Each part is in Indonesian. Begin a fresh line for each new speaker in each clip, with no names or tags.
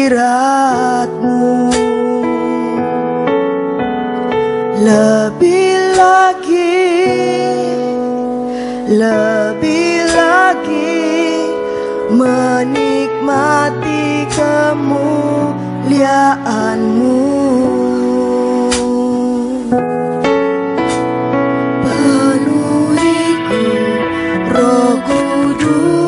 hadirat-Mu. Lebih lagi menikmati kemuliaan-Mu. Penuhiku Roh Kudus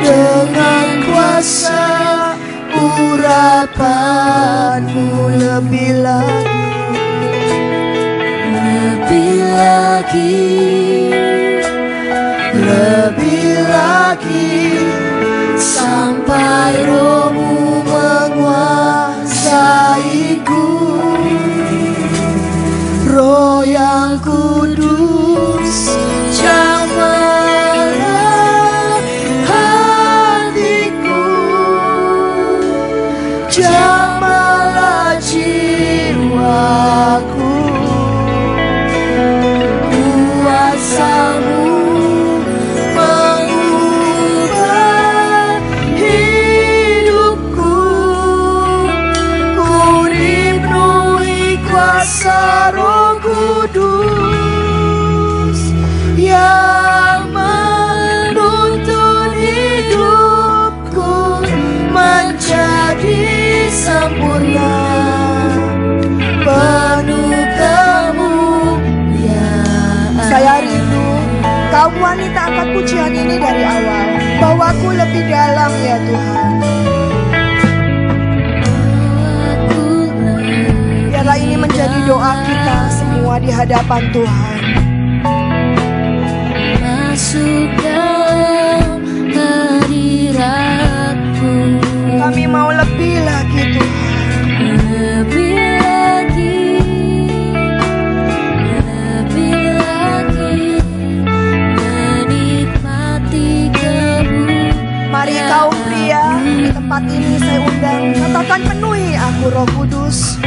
dengan kuasa urapan-Mu. Lebih lagi sampai Roh-Mu menguasaiku. Roh yang kudus jamahlah hatiku, jamahlah jiwaku. Kuasa-Mu mengubah hidupku. Ku dipenuhi kuasa Roh Kudus yang menuntun hidupku menjadi sempurna, penuh kemuliaan. Saya rindu kaum wanita angkat pujian ini dari awal. Bawaku lebih dalam ya Tuhan. Biarlah ini menjadi doa kita semua di hadapan Tuhan. Masuk dalam hadirat-Mu. Kami mau lebih lagi Tuhan. Lebih lagi menikmati kemuliaan. Mari kaum pria di tempat ini saya undang, katakan penuhi aku Roh Kudus.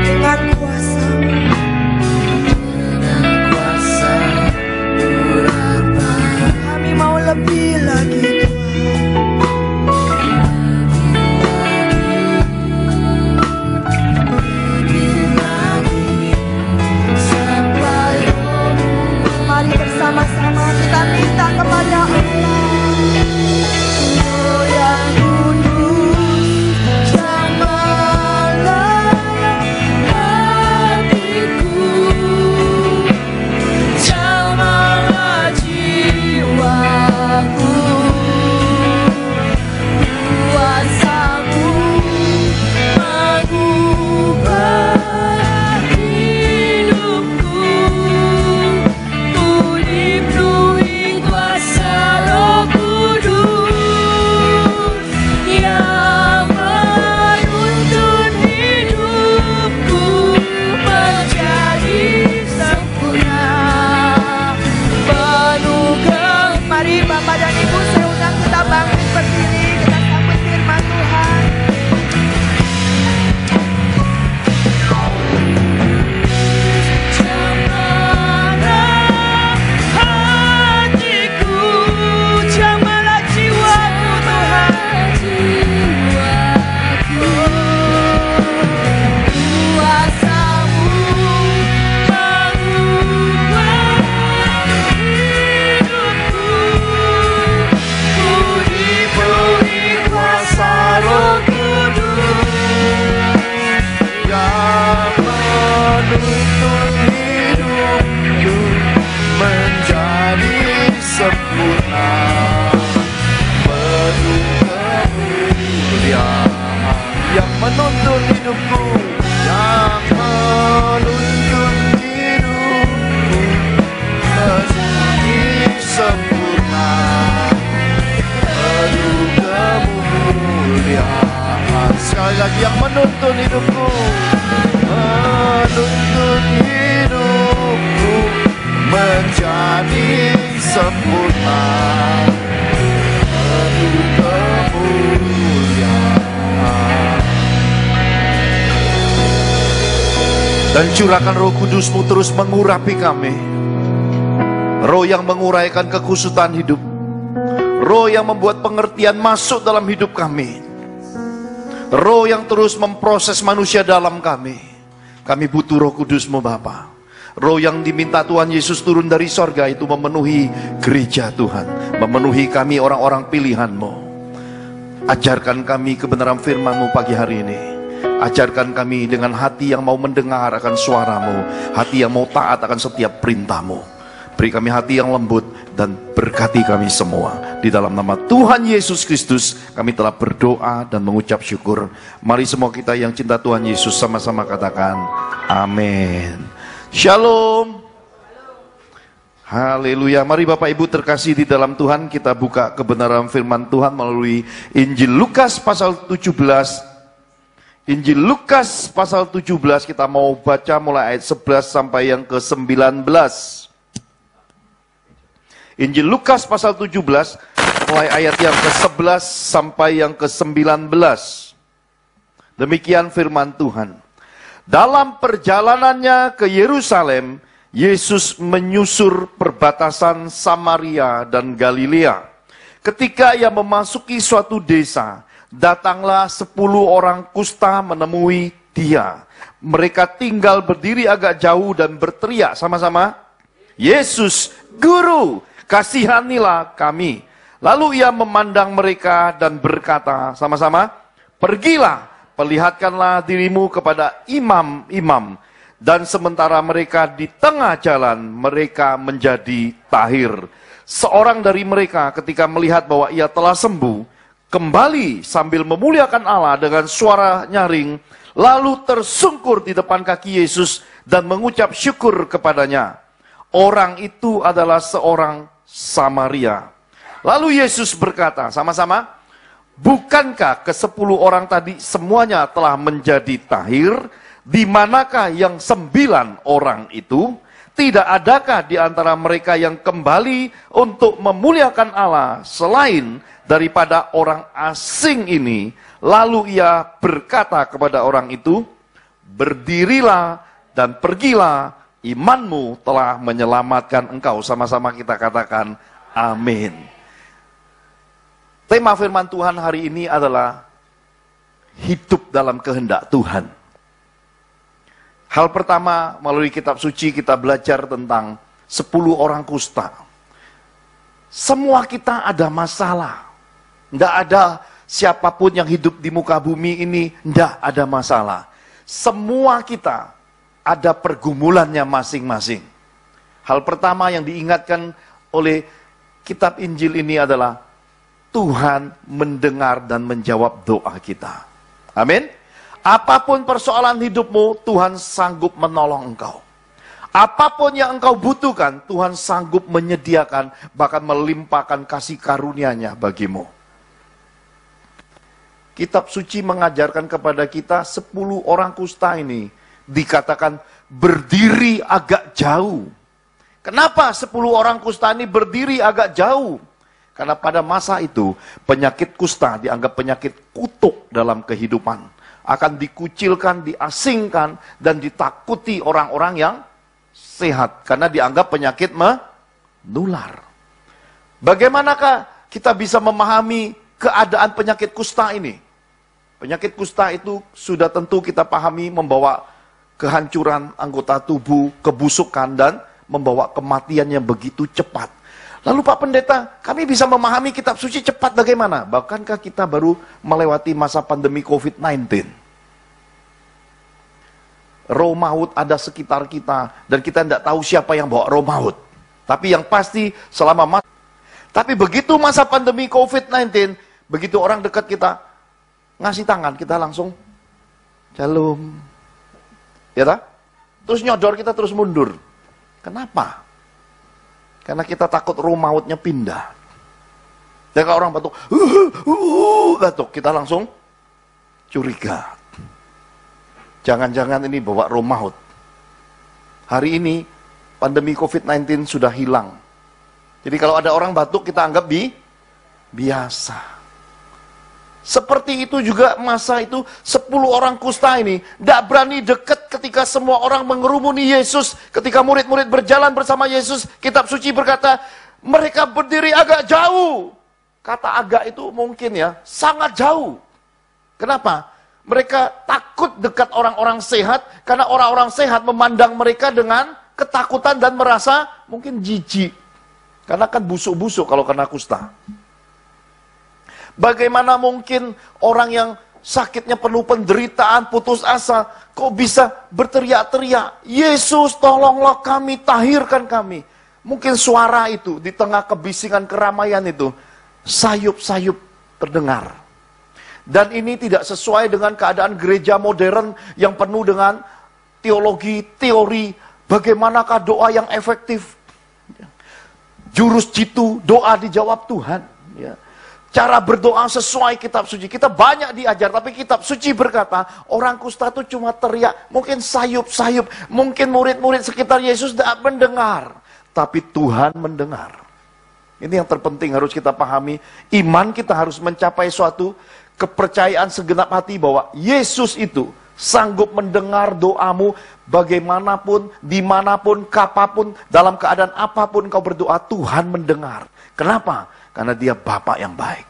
Dengan kuasa urapan. Kami mau lebih lagi bersama-sama kita minta kepada Allah. Roh yang kudus jamahlah hatiku, jamahlah jiwaku. Kuasa-Mu mengubah hidupku. Bapak dan Ibu, saya undang kita bangkit berdiri, kita sambut firman Tuhan. Jamahlah hatiku, jamahlah jiwaku Tuhan. Kuasa-Mu Roh Kudus yang menuntun hidupku menjadi sempurna, penuh kemuliaan. Yang menuntun hidupku, yang menuntun hidupku menjadi sempurna, penuh kemuliaan. Sekali lagi, yang menuntun hidupku, menuntun hidupku menjadi sempurna, penuh kemuliaan.
Dan curahkan Roh Kudus-Mu terus mengurapi kami. Roh yang menguraikan kekusutan hidup, Roh yang membuat pengertian masuk dalam hidup kami, Roh yang terus memproses manusia dalam kami. Kami butuh Roh Kudus-Mu Bapa. Roh yang diminta Tuhan Yesus turun dari sorga itu memenuhi gereja Tuhan, memenuhi kami orang-orang pilihan-Mu. Ajarkan kami kebenaran firman-Mu pagi hari ini. Ajarkan kami dengan hati yang mau mendengar akan suara-Mu, hati yang mau taat akan setiap perintah-Mu. Beri kami hati yang lembut dan berkati kami semua. Di dalam nama Tuhan Yesus Kristus kami telah berdoa dan mengucap syukur. Mari semua kita yang cinta Tuhan Yesus sama-sama katakan amin. Shalom. Haleluya. Mari Bapak Ibu terkasih di dalam Tuhan, kita buka kebenaran firman Tuhan melalui Injil Lukas pasal 17. Injil Lukas pasal 17 kita mau baca mulai ayat 11 sampai yang ke-19. Injil Lukas pasal 17 mulai ayat yang ke-11 sampai yang ke-19. Demikian firman Tuhan. Dalam perjalanannya ke Yerusalem, Yesus menyusur perbatasan Samaria dan Galilea. Ketika ia memasuki suatu desa, datanglah 10 orang kusta menemui dia. Mereka tinggal berdiri agak jauh dan berteriak sama-sama, Yesus, Guru, kasihanilah kami. Lalu ia memandang mereka dan berkata sama-sama, pergilah, perlihatkanlah dirimu kepada imam-imam. Dan sementara mereka di tengah jalan, mereka menjadi tahir. Seorang dari mereka ketika melihat bahwa ia telah sembuh, kembali sambil memuliakan Allah dengan suara nyaring, lalu tersungkur di depan kaki Yesus dan mengucap syukur kepadanya. Orang itu adalah seorang Samaria. Lalu Yesus berkata, sama-sama, bukankah ke-10 orang tadi semuanya telah menjadi tahir? Di manakah yang 9 orang itu? Tidak adakah di antara mereka yang kembali untuk memuliakan Allah selain daripada orang asing ini? Lalu ia berkata kepada orang itu, berdirilah dan pergilah, imanmu telah menyelamatkan engkau. Sama-sama kita katakan amin. Tema firman Tuhan hari ini adalah hidup dalam kehendak Tuhan. Hal pertama, melalui kitab suci kita belajar tentang 10 orang kusta. Semua kita ada masalah. Tidak ada siapapun yang hidup di muka bumi ini, tidak ada masalah. Semua kita ada pergumulannya masing-masing. Hal pertama yang diingatkan oleh kitab Injil ini adalah Tuhan mendengar dan menjawab doa kita. Amin. Apapun persoalan hidupmu, Tuhan sanggup menolong engkau. Apapun yang engkau butuhkan, Tuhan sanggup menyediakan, bahkan melimpahkan kasih karunia-Nya bagimu. Kitab suci mengajarkan kepada kita 10 orang kusta ini dikatakan berdiri agak jauh. Kenapa 10 orang kusta ini berdiri agak jauh? Karena pada masa itu penyakit kusta dianggap penyakit kutuk dalam kehidupan. Akan dikucilkan, diasingkan, dan ditakuti orang-orang yang sehat. Karena dianggap penyakit menular. Bagaimanakah kita bisa memahami keadaan penyakit kusta ini? Penyakit kusta itu sudah tentu kita pahami membawa kehancuran anggota tubuh, kebusukan, dan membawa kematian yang begitu cepat. Lalu Pak Pendeta, kami bisa memahami kitab suci cepat bagaimana? Bahkankah kita baru melewati masa pandemi COVID-19? Roh maut ada sekitar kita, dan kita tidak tahu siapa yang bawa roh maut. Tapi yang pasti selama tapi begitu masa pandemi COVID-19, begitu orang dekat kita ngasih tangan, kita langsung shalom. Ya tak? Terus nyodor, kita terus mundur. Kenapa? Karena kita takut roh mautnya pindah. Dan kalau orang batuk, batuk, kita langsung curiga. Jangan-jangan ini bawa roh maut. Hari ini pandemi COVID-19 sudah hilang. Jadi kalau ada orang batuk kita anggap biasa. Seperti itu juga masa itu 10 orang kusta ini tidak berani dekat ketika semua orang mengerumuni Yesus. Ketika murid-murid berjalan bersama Yesus, kitab suci berkata, mereka berdiri agak jauh. Kata agak itu mungkin ya, sangat jauh. Kenapa? Mereka takut dekat orang-orang sehat, karena orang-orang sehat memandang mereka dengan ketakutan dan merasa mungkin jijik. Karena kan busuk-busuk kalau kena kusta. Bagaimana mungkin orang yang sakitnya penuh penderitaan, putus asa, kok bisa berteriak-teriak, Yesus tolonglah kami, tahirkan kami. Mungkin suara itu di tengah kebisingan keramaian itu, sayup-sayup terdengar. Dan ini tidak sesuai dengan keadaan gereja modern yang penuh dengan teologi, teori, bagaimanakah doa yang efektif. Jurus jitu, doa dijawab Tuhan. Ya. Cara berdoa sesuai kitab suci. Kita banyak diajar, tapi kitab suci berkata, orang kusta itu cuma teriak, mungkin sayup-sayup, mungkin murid-murid sekitar Yesus tidak mendengar. Tapi Tuhan mendengar. Ini yang terpenting harus kita pahami. Iman kita harus mencapai suatu kepercayaan segenap hati bahwa Yesus itu sanggup mendengar doamu bagaimanapun, dimanapun, kapanpun, dalam keadaan apapun kau berdoa, Tuhan mendengar. Kenapa? Karena dia Bapa yang baik.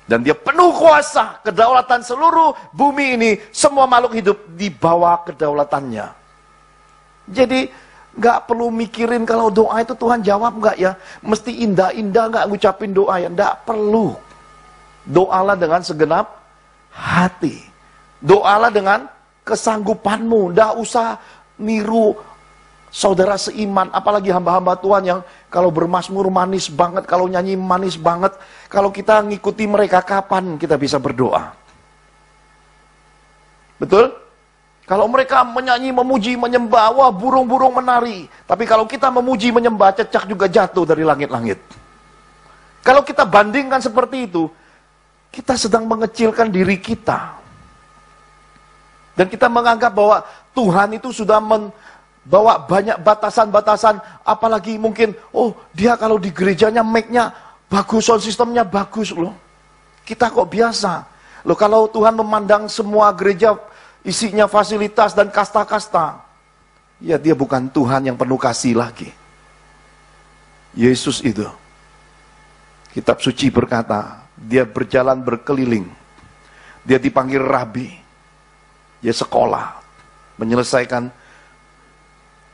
Dan dia penuh kuasa, kedaulatan seluruh bumi ini, semua makhluk hidup di bawah kedaulatannya. Jadi, nggak perlu mikirin kalau doa itu Tuhan jawab nggak ya. Mesti indah-indah nggak ngucapin doa ya. Nggak perlu. Doalah dengan segenap hati. Doalah dengan kesanggupanmu. Nggak usah niru saudara seiman, apalagi hamba-hamba Tuhan yang kalau bermazmur manis banget, kalau nyanyi manis banget. Kalau kita ngikuti mereka, kapan kita bisa berdoa? Betul? Kalau mereka menyanyi, memuji, menyembah, wah burung-burung menari. Tapi kalau kita memuji, menyembah, cecak juga jatuh dari langit-langit. Kalau kita bandingkan seperti itu, kita sedang mengecilkan diri kita. Dan kita menganggap bahwa Tuhan itu sudah bawa banyak batasan-batasan, apalagi mungkin, oh dia kalau di gerejanya mic-nya bagus, sound systemnya bagus loh. Kita kok biasa. Loh kalau Tuhan memandang semua gereja isinya fasilitas dan kasta-kasta, ya dia bukan Tuhan yang penuh kasih lagi. Yesus itu, kitab suci berkata, dia berjalan berkeliling, dia dipanggil rabi, dia sekolah, menyelesaikan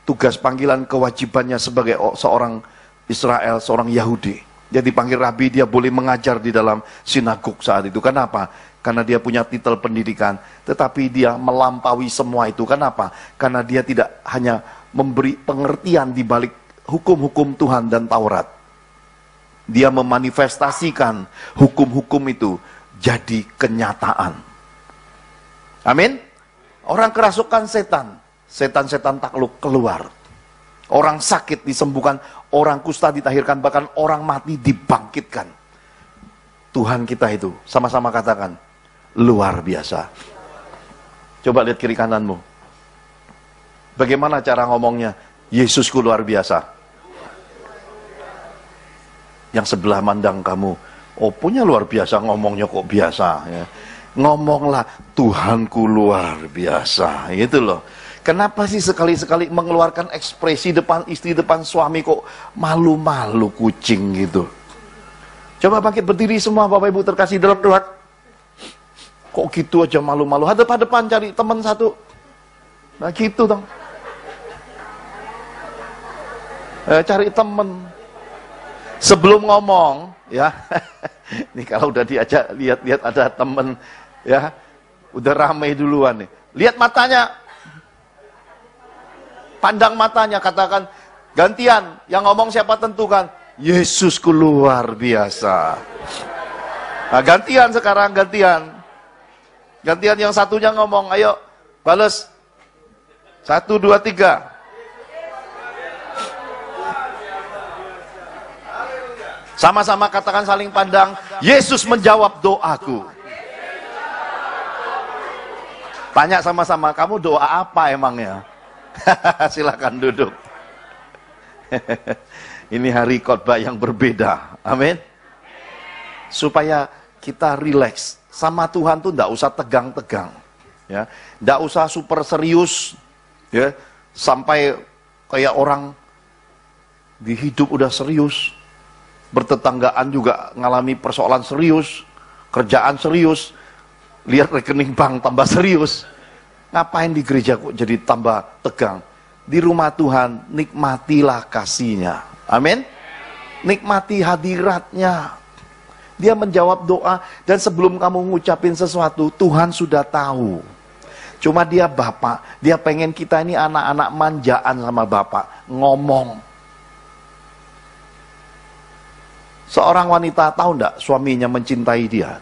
tugas panggilan kewajibannya sebagai seorang Israel, seorang Yahudi. Dia dipanggil rabi, dia boleh mengajar di dalam sinagog saat itu. Kenapa? Karena dia punya titel pendidikan, tetapi dia melampaui semua itu. Kenapa? Karena dia tidak hanya memberi pengertian di balik hukum-hukum Tuhan dan Taurat. Dia memanifestasikan hukum-hukum itu jadi kenyataan. Amin. Orang kerasukan setan, setan-setan takluk keluar. Orang sakit disembuhkan, orang kusta ditahirkan, bahkan orang mati dibangkitkan. Tuhan kita itu, sama-sama katakan, luar biasa. Coba lihat kiri kananmu. Bagaimana cara ngomongnya? Yesusku luar biasa. Yang sebelah mandang kamu, oh punya luar biasa, ngomongnya kok biasa ya. Ngomonglah, Tuhanku luar biasa, gitu loh. Kenapa sih sekali-sekali mengeluarkan ekspresi depan istri, depan suami kok malu-malu kucing gitu? Coba bangkit berdiri semua Bapak Ibu terkasih dalam Tuhan. Kok gitu aja malu-malu? Hadap-hadapan cari teman satu. Nah gitu dong. Cari teman. Sebelum ngomong, ya, ini kalau udah diajak lihat-lihat ada temen, ya, udah ramai duluan nih. Lihat matanya, pandang matanya, katakan gantian. Yang ngomong siapa tentukan? Yesusku luar biasa. Nah, gantian sekarang, gantian. Gantian yang satunya ngomong, ayo, balas. 1, 2, 3. Sama-sama katakan saling pandang, Yesus menjawab doaku. Tanya sama-sama, kamu doa apa emangnya? Silakan duduk. Ini hari khotbah yang berbeda. Amin. Supaya kita rileks. Sama Tuhan tuh nggak usah tegang-tegang. Ya, nggak usah super serius. Ya, sampai kayak orang di hidup udah serius. Bertetanggaan juga ngalami persoalan serius. Kerjaan serius. Lihat rekening bank tambah serius. Ngapain di gereja kok jadi tambah tegang? Di rumah Tuhan, nikmatilah kasih-Nya. Amin. Nikmati hadirat-Nya. Dia menjawab doa, dan sebelum kamu ngucapin sesuatu, Tuhan sudah tahu. Cuma dia Bapak, dia pengen kita ini anak-anak manjaan sama Bapak, ngomong. Seorang wanita tahu enggak suaminya mencintai dia?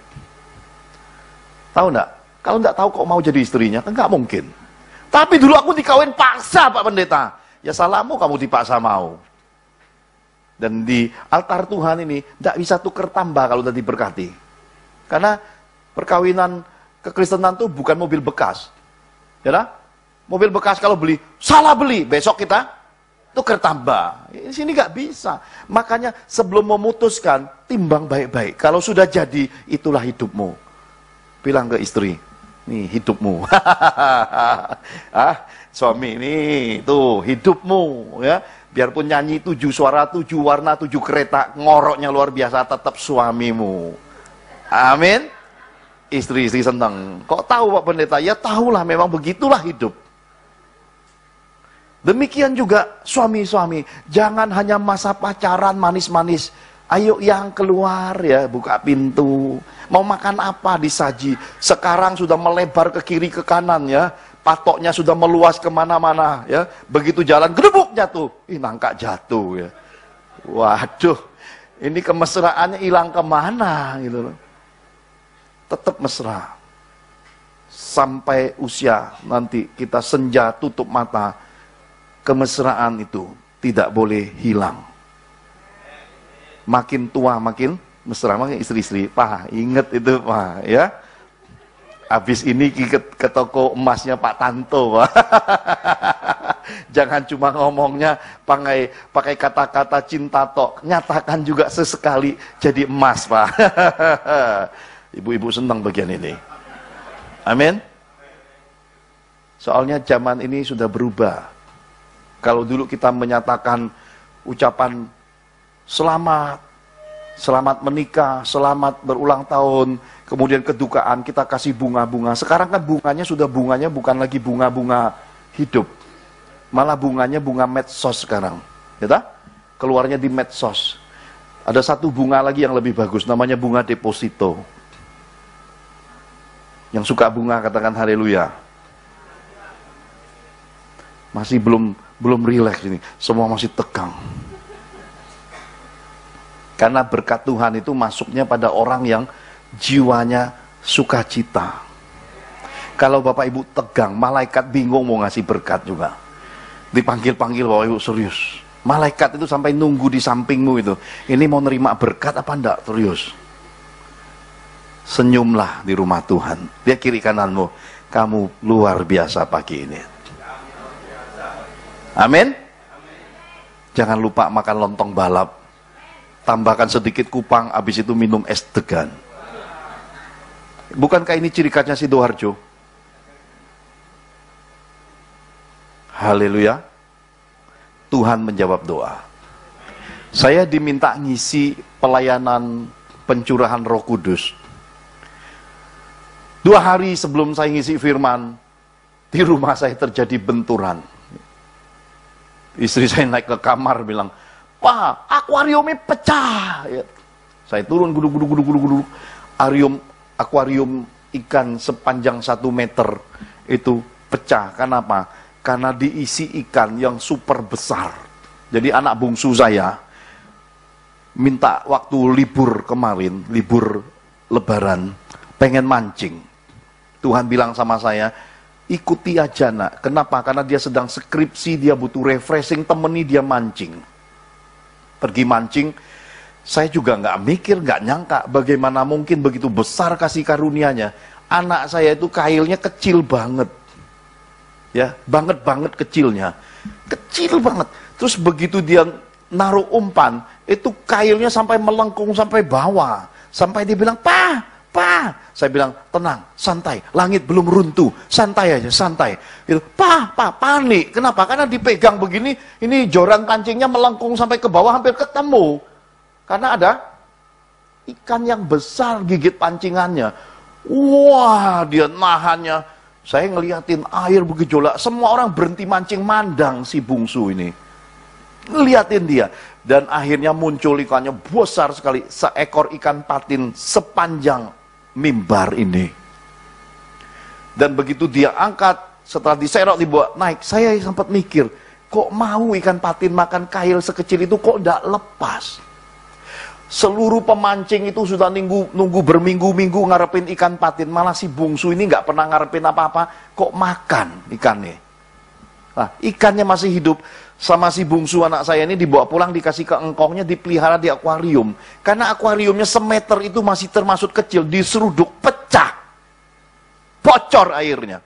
Tahu enggak? Kalau enggak tahu kok mau jadi istrinya, kan enggak mungkin. Tapi dulu aku dikawin paksa Pak Pendeta. Ya salahmu kamu dipaksa mau. Dan di altar Tuhan ini tidak bisa tuker tambah kalau udah diberkati. Karena perkawinan kekristenan itu bukan mobil bekas. Ya, mobil bekas kalau beli, salah beli, besok kita tuker tambah. Di sini nggak bisa. Makanya sebelum memutuskan, timbang baik-baik. Kalau sudah jadi, itulah hidupmu. Bilang ke istri, nih hidupmu. Suami, nih tuh hidupmu. Ya. Biarpun nyanyi 7 suara, 7 warna, 7 kereta, ngoroknya luar biasa, tetap suamimu. Amin. Istri-istri senang. Kok tahu Pak Pendeta? Ya tahulah, memang begitulah hidup. Demikian juga suami-suami. Jangan hanya masa pacaran manis-manis. Ayo yang keluar ya, buka pintu. Mau makan apa disaji. Sekarang sudah melebar ke kiri ke kanan ya. Patoknya sudah meluas kemana-mana ya. Begitu jalan, gedebuk jatuh. Ih, nangka jatuh ya. Waduh, ini kemesraannya hilang kemana gitu loh. Tetap mesra. Sampai usia nanti kita senja tutup mata, kemesraan itu tidak boleh hilang. Makin tua makin mesra, makin istri-istri. Pak, inget itu Pak ya. Habis ini ke toko emasnya Pak Tanto. Jangan cuma ngomongnya pakai kata-kata cinta tok. Nyatakan juga sesekali jadi emas Pak. Ibu-ibu senang bagian ini. Amin. Soalnya zaman ini sudah berubah. Kalau dulu kita menyatakan ucapan selamat, selamat menikah, selamat berulang tahun, kemudian kedukaan kita kasih bunga-bunga. Sekarang kan bunganya bukan lagi bunga-bunga hidup. Malah bunganya bunga medsos sekarang. Ya tak? Keluarnya di medsos. Ada satu bunga lagi yang lebih bagus, namanya bunga deposito. Yang suka bunga katakan haleluya. Masih belum rileks ini, semua masih tegang. Karena berkat Tuhan itu masuknya pada orang yang jiwanya sukacita. Kalau Bapak Ibu tegang, malaikat bingung mau ngasih berkat juga. Dipanggil-panggil Bapak Ibu serius. Malaikat itu sampai nunggu di sampingmu itu. Ini mau nerima berkat apa enggak? Serius. Senyumlah di rumah Tuhan. Dia kiri kananmu. Kamu luar biasa pagi ini. Amin. Jangan lupa makan lontong balap. Tambahkan sedikit kupang, habis itu minum es degan. Bukankah ini ciri khasnya Sidoarjo? Haleluya. Tuhan menjawab doa. Saya diminta ngisi pelayanan pencurahan Roh Kudus. 2 hari sebelum saya ngisi firman, di rumah saya terjadi benturan. Istri saya naik ke kamar bilang, "Pak, akuariumnya pecah." Ya. Saya turun guduk. Akuarium ikan sepanjang 1 meter itu pecah. Kenapa? Karena diisi ikan yang super besar. Jadi anak bungsu saya minta waktu libur kemarin, libur lebaran, pengen mancing. Tuhan bilang sama saya, ikuti aja nak. Kenapa? Karena dia sedang skripsi, dia butuh refreshing, temeni dia mancing. Pergi mancing, saya juga nggak mikir, nggak nyangka bagaimana mungkin begitu besar kasih karunia-Nya. Anak saya itu kailnya kecil banget. Ya, banget kecilnya. Kecil banget. Terus begitu dia naruh umpan, itu kailnya sampai melengkung sampai bawah. Sampai dia bilang, "Pak, Pa, saya bilang, tenang, santai, langit belum runtuh, santai aja, santai. Gitu. Pa, panik. Kenapa? Karena dipegang begini, ini joran kancingnya melengkung sampai ke bawah hampir ketemu. Karena ada ikan yang besar gigit pancingannya. Wah, dia nahannya. Saya ngeliatin air bergejolak, semua orang berhenti mancing, mandang si bungsu ini. Ngeliatin dia. Dan akhirnya muncul ikannya besar sekali, seekor ikan patin sepanjang mimbar ini. Dan begitu dia angkat, setelah diserok dibawa naik, saya sempat mikir, kok mau ikan patin makan kail sekecil itu kok tidak lepas? Seluruh pemancing itu sudah nunggu berminggu-minggu ngarepin ikan patin, malah si bungsu ini nggak pernah ngarepin apa-apa, kok makan ikannya. Nah, ikannya masih hidup. Sama si bungsu anak saya ini dibawa pulang, dikasih ke engkongnya, dipelihara di akuarium. Karena akuariumnya semeter itu masih termasuk kecil, diseruduk, pecah. Bocor airnya.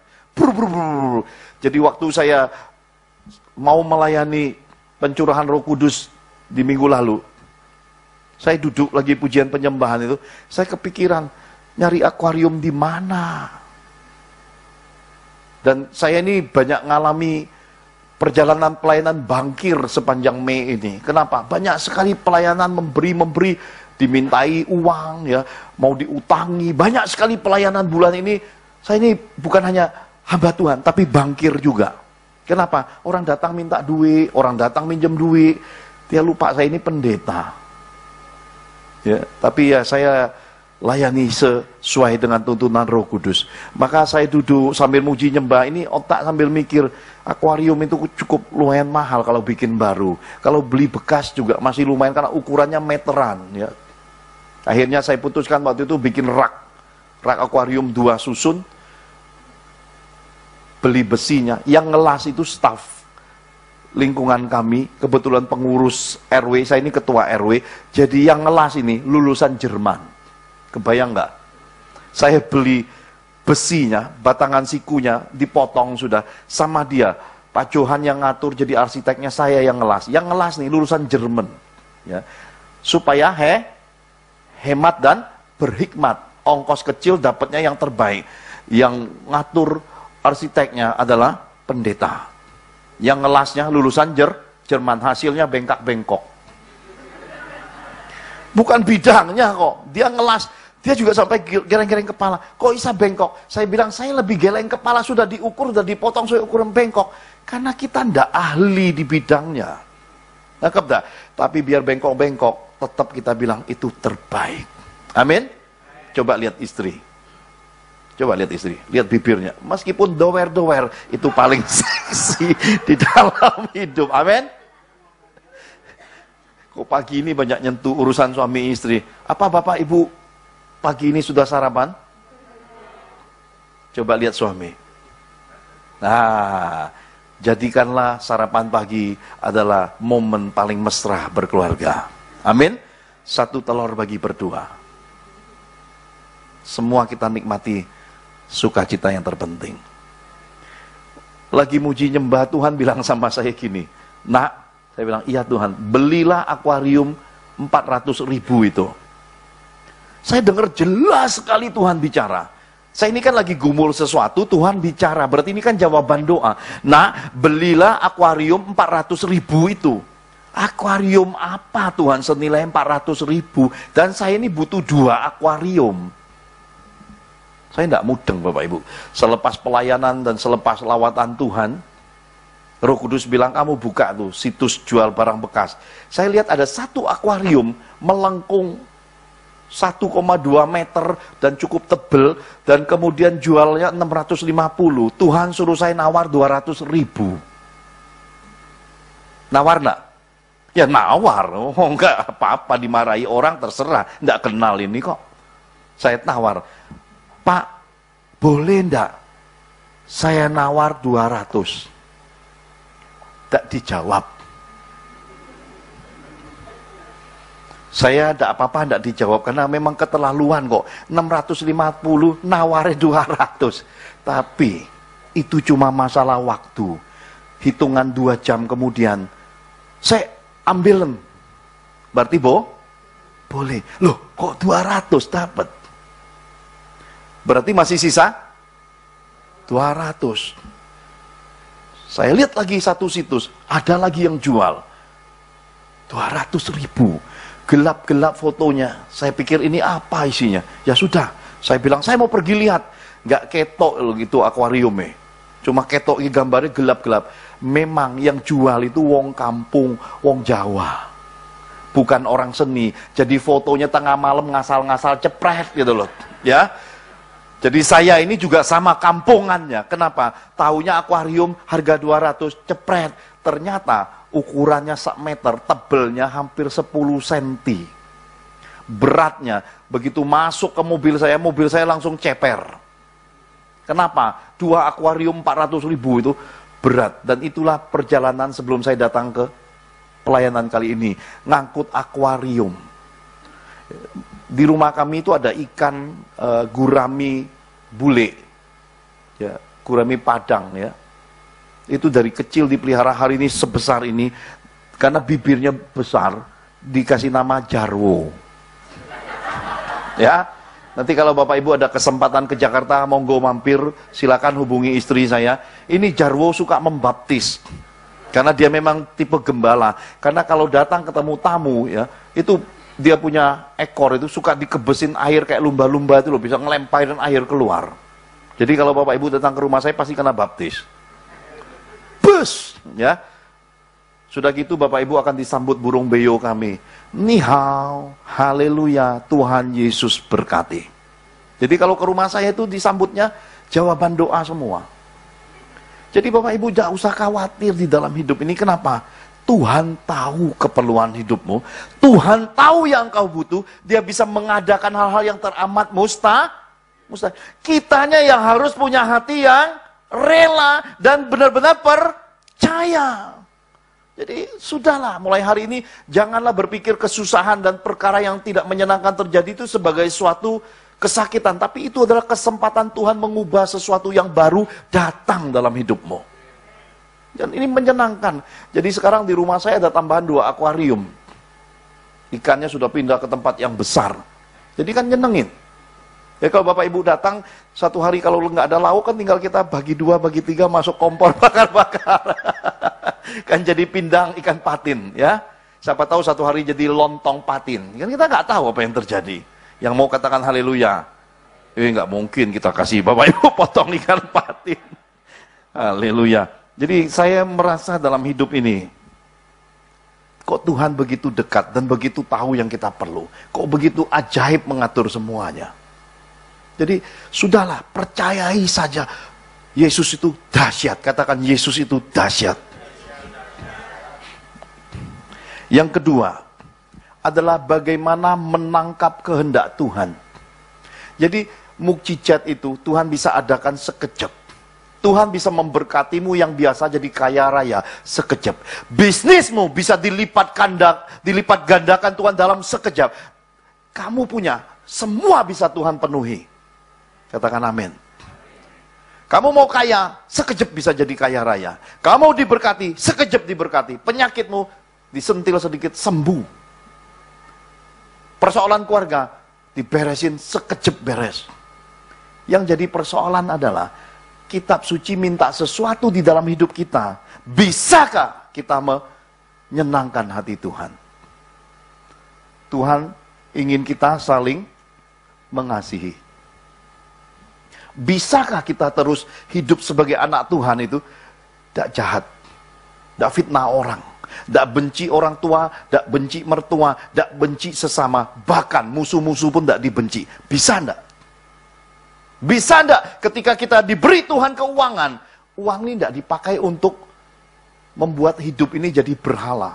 Jadi waktu saya mau melayani pencurahan Roh Kudus di minggu lalu, saya duduk lagi pujian penyembahan itu, saya kepikiran, nyari akuarium di mana? Dan saya ini banyak ngalami perjalanan pelayanan bangkir sepanjang Mei ini. Kenapa? Banyak sekali pelayanan memberi, dimintai uang, ya, mau diutangi. Banyak sekali pelayanan bulan ini. Saya ini bukan hanya hamba Tuhan, tapi bangkir juga. Kenapa? Orang datang minta duit, orang datang minjem duit. Dia lupa saya ini pendeta. Ya, tapi ya saya layani sesuai dengan tuntunan Roh Kudus. Maka saya duduk sambil muji nyembah, ini otak sambil mikir, akuarium itu cukup lumayan mahal kalau bikin baru. Kalau beli bekas juga masih lumayan karena ukurannya meteran. Ya. Akhirnya saya putuskan waktu itu bikin rak akuarium 2 susun, beli besinya, yang ngelas itu staf lingkungan kami, kebetulan pengurus RW, saya ini ketua RW, jadi yang ngelas ini lulusan Jerman. Kebayang nggak? Saya beli besinya, batangan sikunya dipotong sudah sama dia. Pak Johan yang ngatur jadi arsiteknya, saya yang ngelas. Yang ngelas nih lulusan Jerman, ya, supaya hemat dan berhikmat. Ongkos kecil dapatnya yang terbaik. Yang ngatur arsiteknya adalah pendeta. Yang ngelasnya lulusan Jerman, hasilnya bengkak-bengkok. Bukan bidangnya kok, dia ngelas, dia juga sampai geleng-geleng kepala. Kok bisa bengkok? Saya bilang, saya lebih geleng kepala, sudah diukur, sudah dipotong sesuai ukuran bengkok. Karena kita ndak ahli di bidangnya. Nangkep dah? Tapi biar bengkok-bengkok, tetap kita bilang itu terbaik. Amin? Coba lihat istri. Coba lihat istri, lihat bibirnya. Meskipun dower-dower, itu paling seksi di dalam hidup. Amin? Kok pagi ini banyak nyentuh urusan suami istri. Apa bapak ibu pagi ini sudah sarapan? Coba lihat suami. Nah, jadikanlah sarapan pagi adalah momen paling mesra berkeluarga. Amin? 1 telur bagi berdua. Semua kita nikmati sukacita yang terpenting. Lagi muji nyembah, Tuhan bilang sama saya gini, nak, saya bilang, iya Tuhan, belilah akuarium 400.000 itu. Saya dengar jelas sekali Tuhan bicara. Saya ini kan lagi gumul sesuatu, Tuhan bicara. Berarti ini kan jawaban doa. Nah, belilah akuarium 400.000 itu. Akuarium apa Tuhan senilai 400.000? Dan saya ini butuh 2 akuarium. Saya tidak mudeng Bapak Ibu. Selepas pelayanan dan selepas lawatan Tuhan, Roh Kudus bilang, kamu buka tuh situs jual barang bekas. Saya lihat ada 1 akuarium melengkung 1,2 meter dan cukup tebel, dan kemudian jualnya 650. Tuhan suruh saya nawar 200.000. Nawar enggak? Ya nawar. Oh enggak apa-apa, dimarahi orang terserah. Enggak kenal ini kok. Saya nawar. Pak, boleh enggak saya nawar 200? Tidak dijawab. Saya tidak apa-apa, tidak dijawab, karena memang keterlaluan kok. 650, nawarin 200. Tapi, itu cuma masalah waktu. Hitungan 2 jam kemudian, saya ambil. Berarti boleh. Loh, kok 200 dapat? Berarti masih sisa 200. Saya lihat lagi satu situs, ada lagi yang jual 200.000. Gelap-gelap fotonya. Saya pikir ini apa isinya? Ya sudah, saya bilang saya mau pergi lihat. Nggak ketok gitu akuariumnya. Cuma ketok gambarnya gelap-gelap. Memang yang jual itu wong kampung, wong Jawa. Bukan orang seni. Jadi fotonya tengah malam ngasal-ngasal cepret gitu loh. Ya. Jadi saya ini juga sama kampungannya. Kenapa? Taunya akuarium harga 200 cepret. Ternyata ukurannya 1 meter, tebelnya hampir 10 cm. Beratnya, begitu masuk ke mobil saya langsung ceper. Kenapa? 2 akuarium 400.000 itu berat. Dan itulah perjalanan sebelum saya datang ke pelayanan kali ini. Ngangkut akuarium. Di rumah kami itu ada ikan gurami bule. Ya, gurami padang ya. Itu dari kecil dipelihara, hari ini sebesar ini. Karena bibirnya besar, dikasih nama Jarwo. Ya, nanti kalau Bapak Ibu ada kesempatan ke Jakarta, monggo mampir, silakan hubungi istri saya. Ini Jarwo suka membaptis. Karena dia memang tipe gembala. Karena kalau datang ketemu tamu, ya, itu dia punya ekor itu suka dikebesin air kayak lumba-lumba itu loh, bisa ngelemparin air keluar. Jadi kalau Bapak Ibu datang ke rumah saya pasti kena baptis. Bus, ya. Sudah gitu Bapak Ibu akan disambut burung beo kami. Ni hao, haleluya, Tuhan Yesus berkati. Jadi kalau ke rumah saya itu disambutnya jawaban doa semua. Jadi Bapak Ibu tidak usah khawatir di dalam hidup ini. Kenapa? Tuhan tahu keperluan hidupmu. Tuhan tahu yang kau butuh. Dia bisa mengadakan hal-hal yang teramat mustahil. Kitanya yang harus punya hati yang rela dan benar-benar percaya. Jadi sudahlah, mulai hari ini janganlah berpikir kesusahan dan perkara yang tidak menyenangkan terjadi itu sebagai suatu kesakitan. Tapi itu adalah kesempatan Tuhan mengubah sesuatu yang baru datang dalam hidupmu. Dan ini menyenangkan. Jadi sekarang di rumah saya ada tambahan 2 akuarium. Ikannya sudah pindah ke tempat yang besar. Jadi kan nyenengin. Ya kalau Bapak Ibu datang, satu hari kalau nggak ada lauk kan tinggal kita bagi 2, bagi 3 masuk kompor bakar-bakar. Kan jadi pindang ikan patin ya. Siapa tahu satu hari jadi lontong patin. Kan kita nggak tahu apa yang terjadi. Yang mau katakan haleluya. Nggak mungkin kita kasih Bapak Ibu potong ikan patin. Haleluya. Jadi saya merasa dalam hidup ini, kok Tuhan begitu dekat dan begitu tahu yang kita perlu. Kok begitu ajaib mengatur semuanya. Jadi sudahlah, percayai saja. Yesus itu dahsyat. Katakan Yesus itu dahsyat. Yang kedua adalah bagaimana menangkap kehendak Tuhan. Jadi mukjizat itu Tuhan bisa adakan sekejap. Tuhan bisa memberkatimu yang biasa jadi kaya raya sekejap. Bisnismu bisa dilipat gandakan Tuhan dalam sekejap. Kamu punya, semua bisa Tuhan penuhi. Katakan amin. Kamu mau kaya, sekejap bisa jadi kaya raya. Kamu diberkati, sekejap diberkati. Penyakitmu disentil sedikit, sembuh. Persoalan keluarga, diberesin, sekejap beres. Yang jadi persoalan adalah, kitab suci minta sesuatu di dalam hidup kita. Bisakah kita menyenangkan hati Tuhan? Tuhan ingin kita saling mengasihi. Bisakah kita terus hidup sebagai anak Tuhan itu tidak jahat, tidak fitnah orang, tidak benci orang tua, tidak benci mertua, tidak benci sesama, bahkan musuh-musuh pun tidak dibenci. Bisa tidak? Bisa tidak ketika kita diberi Tuhan keuangan, uang ini tidak dipakai untuk membuat hidup ini jadi berhala.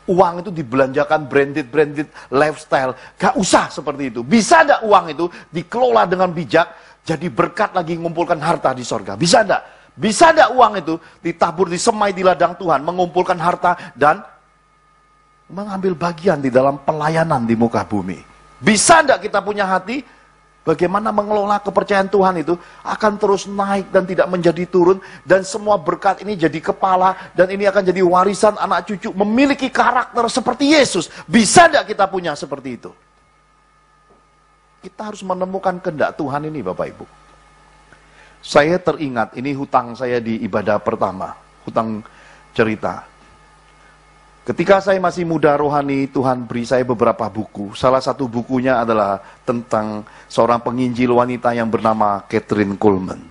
Uang itu dibelanjakan branded lifestyle, gak usah seperti itu. Bisa tidak uang itu dikelola dengan bijak, jadi berkat lagi mengumpulkan harta di sorga? Bisa tidak? Bisa tidak uang itu ditabur, disemai di ladang Tuhan, mengumpulkan harta dan mengambil bagian di dalam pelayanan di muka bumi? Bisa tidak kita punya hati? Bagaimana mengelola kepercayaan Tuhan itu akan terus naik dan tidak menjadi turun. Dan semua berkat ini jadi kepala. Dan ini akan jadi warisan anak cucu. Memiliki karakter seperti Yesus. Bisa tidak kita punya seperti itu? Kita harus menemukan kehendak Tuhan ini, Bapak Ibu. Saya teringat, ini hutang saya di ibadah pertama, hutang cerita. Ketika saya masih muda rohani, Tuhan beri saya beberapa buku. Salah satu bukunya adalah tentang seorang penginjil wanita yang bernama Kathryn Kuhlman.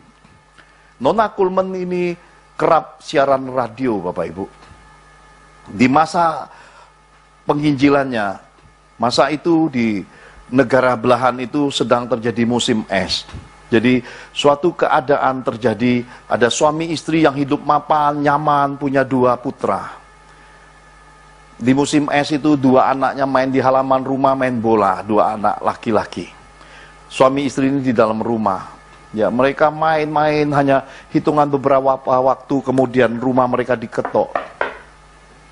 Nona Kuhlman ini kerap siaran radio, Bapak Ibu. Di masa penginjilannya, masa itu di negara belahan itu sedang terjadi musim es. Jadi suatu keadaan terjadi, ada suami istri yang hidup mapan, nyaman, punya 2 putra. Di musim es itu 2 anaknya main di halaman rumah main bola, 2 anak laki-laki. Suami istri ini di dalam rumah. Ya, mereka main-main hanya hitungan beberapa waktu, kemudian rumah mereka diketok.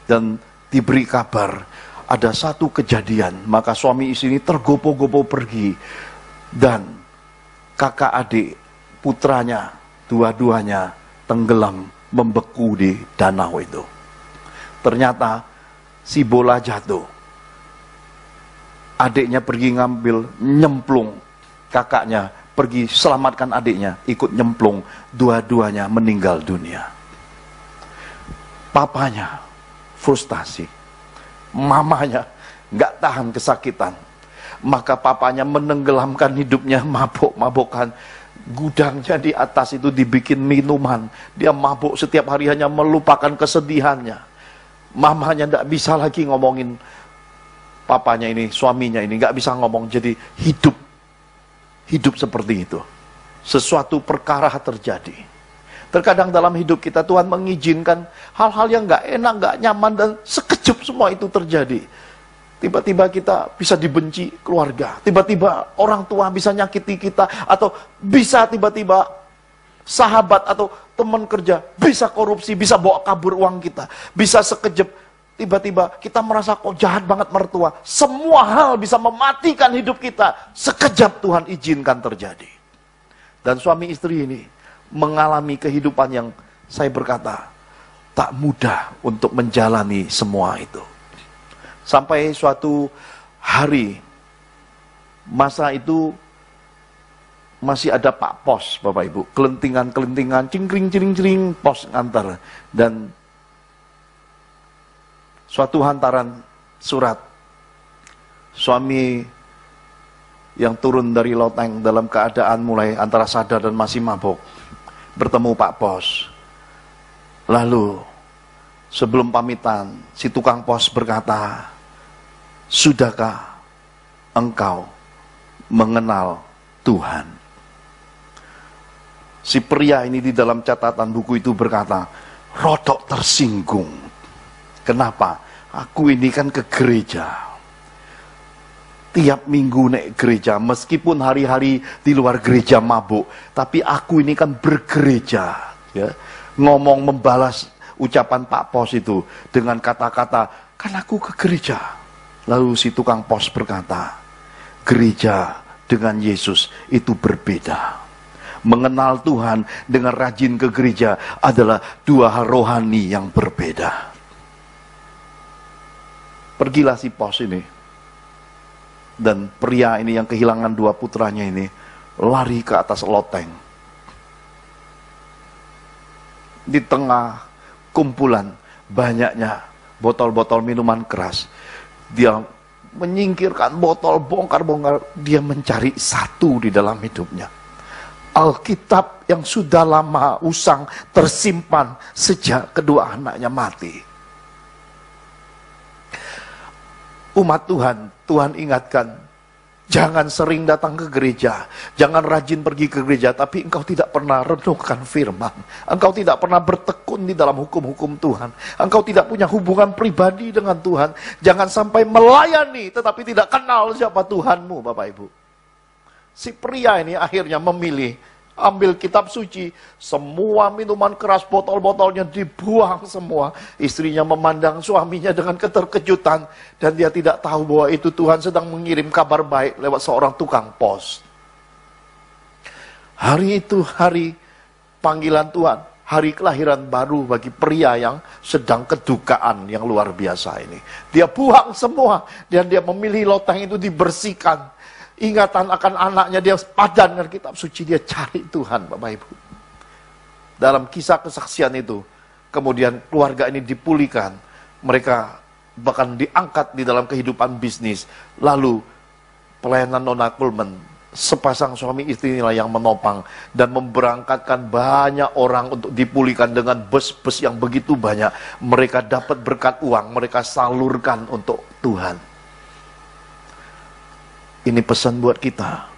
Dan diberi kabar, ada satu kejadian, maka suami istri ini tergopoh-gopoh pergi. Dan kakak adik putranya, dua-duanya tenggelam, membeku di danau itu. Ternyata si bola jatuh. Adiknya pergi ngambil, nyemplung. Kakaknya pergi selamatkan adiknya, ikut nyemplung. Dua-duanya meninggal dunia. Papanya frustasi. Mamanya nggak tahan kesakitan. Maka papanya menenggelamkan hidupnya, mabok-mabokan. Gudangnya di atas itu dibikin minuman. Dia mabuk setiap hari, hanya melupakan kesedihannya. Mamanya tidak bisa lagi ngomongin papanya ini, suaminya ini, nggak bisa ngomong. Jadi hidup seperti itu. Sesuatu perkara terjadi. Terkadang dalam hidup kita Tuhan mengizinkan hal-hal yang nggak enak, nggak nyaman, dan sekejap semua itu terjadi. Tiba-tiba kita bisa dibenci keluarga, tiba-tiba orang tua bisa nyakiti kita, atau bisa tiba-tiba sahabat atau teman kerja bisa korupsi, bisa bawa kabur uang kita, bisa sekejap tiba-tiba kita merasa kok jahat banget mertua. Semua hal bisa mematikan hidup kita, sekejap Tuhan izinkan terjadi. Dan suami istri ini mengalami kehidupan yang saya berkata tak mudah untuk menjalani semua itu. Sampai suatu hari, masa itu masih ada Pak Pos, Bapak Ibu, kelentingan-kelentingan, cingkring-cing-cing, pos ngantar. Dan suatu hantaran surat, suami yang turun dari loteng dalam keadaan mulai antara sadar dan masih mabuk, bertemu Pak Pos. Lalu sebelum pamitan, si tukang pos berkata, "Sudahkah engkau mengenal Tuhan?" Si pria ini di dalam catatan buku itu berkata, rodok tersinggung. Kenapa? Aku ini kan ke gereja. Tiap minggu naik gereja, meskipun hari-hari di luar gereja mabuk, tapi aku ini kan bergereja. Ya. Ngomong membalas ucapan Pak Pos itu dengan kata-kata, kan aku ke gereja. Lalu si tukang pos berkata, gereja dengan Yesus itu berbeda. Mengenal Tuhan dengan rajin ke gereja adalah 2 hal rohani yang berbeda. Pergilah si pos ini, dan pria ini yang kehilangan 2 putranya ini lari ke atas loteng. Di tengah kumpulan banyaknya botol-botol minuman keras, dia menyingkirkan botol, bongkar-bongkar. Dia mencari satu di dalam hidupnya, Alkitab yang sudah lama usang tersimpan sejak kedua anaknya mati. Umat Tuhan, Tuhan ingatkan, jangan sering datang ke gereja, jangan rajin pergi ke gereja, tapi engkau tidak pernah renungkan firman. Engkau tidak pernah bertekun di dalam hukum-hukum Tuhan. Engkau tidak punya hubungan pribadi dengan Tuhan. Jangan sampai melayani, tetapi tidak kenal siapa Tuhanmu, Bapak Ibu. Si pria ini akhirnya memilih, ambil kitab suci, semua minuman keras, botol-botolnya dibuang semua. Istrinya memandang suaminya dengan keterkejutan, dan dia tidak tahu bahwa itu Tuhan sedang mengirim kabar baik lewat seorang tukang pos. Hari itu hari panggilan Tuhan, hari kelahiran baru bagi pria yang sedang kedukaan yang luar biasa ini. Dia buang semua, dan dia memilih loteng itu dibersihkan. ingatan akan anaknya, dia padankan kitab suci, dia cari Tuhan, Bapak Ibu. Dalam kisah kesaksian itu, kemudian keluarga ini dipulihkan, mereka bahkan diangkat di dalam kehidupan bisnis. Lalu pelayanan Nona Coleman, sepasang suami istri inilah yang menopang dan memberangkatkan banyak orang untuk dipulihkan dengan bus-bus yang begitu banyak. Mereka dapat berkat uang, mereka salurkan untuk Tuhan. Ini pesan buat kita.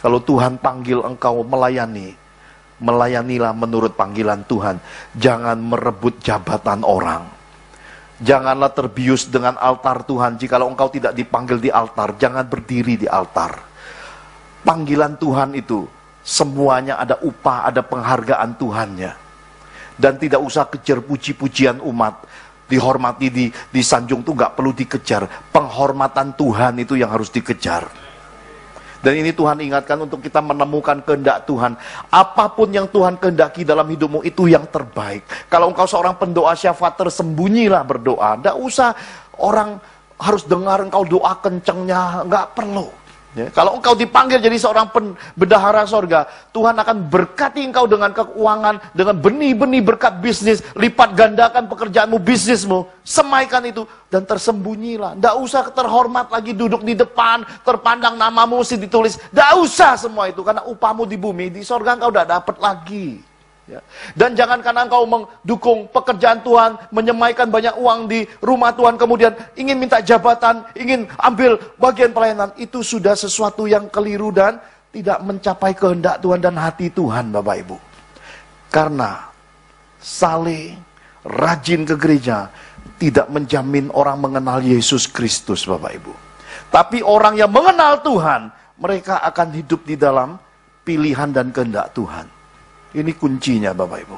Kalau Tuhan panggil engkau melayani, melayanilah menurut panggilan Tuhan. Jangan merebut jabatan orang. Janganlah terbius dengan altar Tuhan. Jikalau engkau tidak dipanggil di altar, jangan berdiri di altar. Panggilan Tuhan itu semuanya ada upah, ada penghargaan Tuhannya. Dan tidak usah kejar puji-pujian umat. Dihormati, disanjung tuh nggak perlu dikejar. Penghormatan Tuhan itu yang harus dikejar. Dan ini Tuhan ingatkan untuk kita menemukan kehendak Tuhan. Apapun yang Tuhan kehendaki dalam hidupmu itu yang terbaik. Kalau engkau seorang pendoa syafaat, tersembunyilah berdoa. Nggak usah orang harus dengar engkau doa kencengnya, nggak perlu. Ya, kalau engkau dipanggil jadi seorang bendahara sorga, Tuhan akan berkati engkau dengan keuangan, dengan benih-benih berkat bisnis, lipat gandakan pekerjaanmu, bisnismu, semaikan itu, dan tersembunyilah. Nggak usah terhormat lagi duduk di depan, terpandang namamu mesti ditulis, nggak usah semua itu, karena upahmu di bumi, di sorga engkau udah dapat lagi. Ya. Dan jangan karena engkau mendukung pekerjaan Tuhan, menyemaikan banyak uang di rumah Tuhan, kemudian ingin minta jabatan, ingin ambil bagian pelayanan, itu sudah sesuatu yang keliru dan tidak mencapai kehendak Tuhan dan hati Tuhan, Bapak Ibu. Karena saleh, rajin ke gereja, tidak menjamin orang mengenal Yesus Kristus, Bapak Ibu. Tapi orang yang mengenal Tuhan, mereka akan hidup di dalam pilihan dan kehendak Tuhan. Ini kuncinya, Bapak Ibu.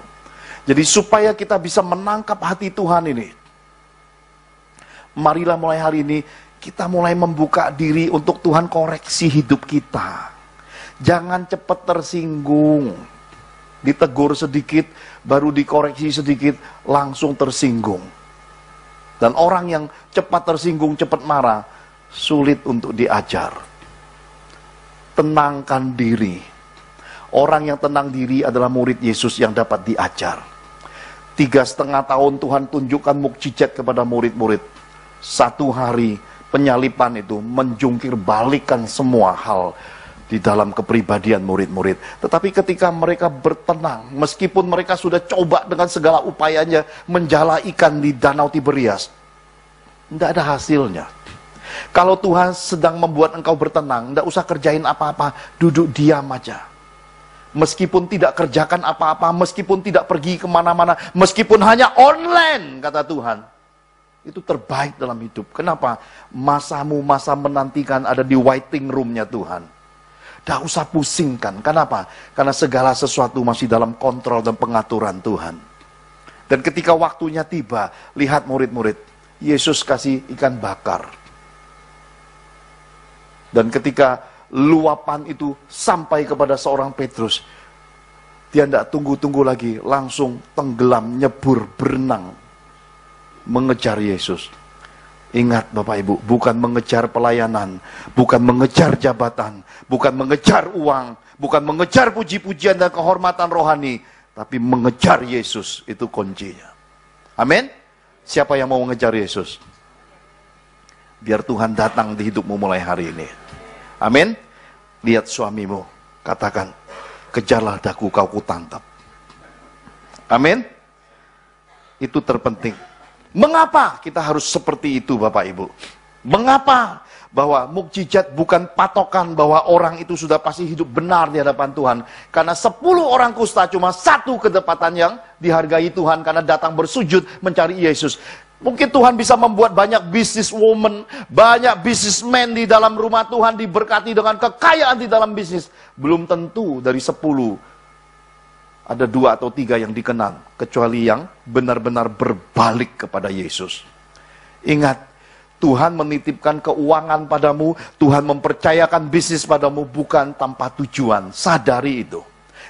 Jadi supaya kita bisa menangkap hati Tuhan ini, marilah mulai hari ini kita mulai membuka diri untuk Tuhan koreksi hidup kita. Jangan cepat tersinggung. Ditegur sedikit, baru dikoreksi sedikit, langsung tersinggung. Dan orang yang cepat tersinggung, cepat marah, sulit untuk diajar. Tenangkan diri. Orang yang tenang diri adalah murid Yesus yang dapat diajar. 3,5 tahun Tuhan tunjukkan mukjizat kepada murid-murid. 1 hari penyalipan itu menjungkir balikan semua hal di dalam kepribadian murid-murid. Tetapi ketika mereka bertenang, meskipun mereka sudah coba dengan segala upayanya menjala ikan di Danau Tiberias, tidak ada hasilnya. Kalau Tuhan sedang membuat engkau bertenang, tidak usah kerjain apa-apa, duduk diam aja. Meskipun tidak kerjakan apa-apa, meskipun tidak pergi kemana-mana, meskipun hanya online, kata Tuhan, itu terbaik dalam hidup. Kenapa? Masamu, masa menantikan ada di waiting room-nya Tuhan. Tidak usah pusingkan. Kenapa? Karena segala sesuatu masih dalam kontrol dan pengaturan Tuhan. Dan ketika waktunya tiba, lihat murid-murid, Yesus kasih ikan bakar. Dan ketika luapan itu sampai kepada seorang Petrus, dia tidak tunggu-tunggu lagi, langsung tenggelam, nyebur, berenang, mengejar Yesus. Ingat Bapak Ibu, bukan mengejar pelayanan, bukan mengejar jabatan, bukan mengejar uang, bukan mengejar puji-pujian dan kehormatan rohani, tapi mengejar Yesus, itu kuncinya. Amin. Siapa yang mau mengejar Yesus? Biar Tuhan datang di hidupmu mulai hari ini. Amin. Lihat suamimu, katakan, kejarlah daku kau kutangkap. Amin. Itu terpenting. Mengapa kita harus seperti itu, Bapak Ibu? Mengapa? Bahwa mukjizat bukan patokan bahwa orang itu sudah pasti hidup benar di hadapan Tuhan. Karena 10 orang kusta cuma 1 kedapatan yang dihargai Tuhan karena datang bersujud mencari Yesus. Mungkin Tuhan bisa membuat banyak businesswoman, banyak businessman di dalam rumah Tuhan diberkati dengan kekayaan di dalam bisnis. Belum tentu dari 10 ada 2 atau 3 yang dikenal, kecuali yang benar-benar berbalik kepada Yesus. Ingat, Tuhan menitipkan keuangan padamu, Tuhan mempercayakan bisnis padamu bukan tanpa tujuan. Sadari itu.